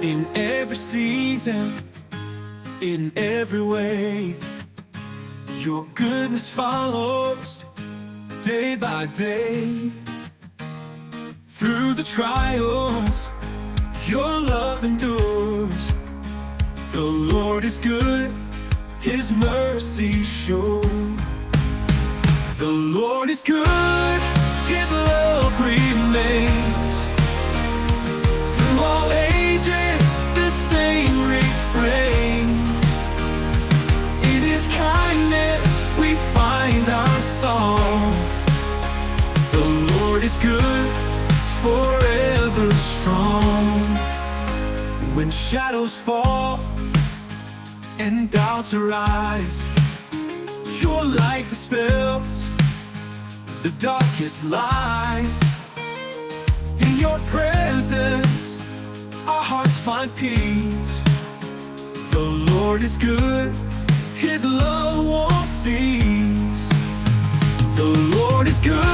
In every season, in every way, your goodness follows day by day. Through the trials, your love endures. The Lord is good, His mercy sure. The Lord is good, His love remains. Through all ages, the same refrain. In His kindness, we find our song. The Lord is good, forever strong. When shadows fall and doubts arise, your light dispels the darkest lies. In your presence, our hearts find peace. The Lord is good, His love won't cease. The Lord is good,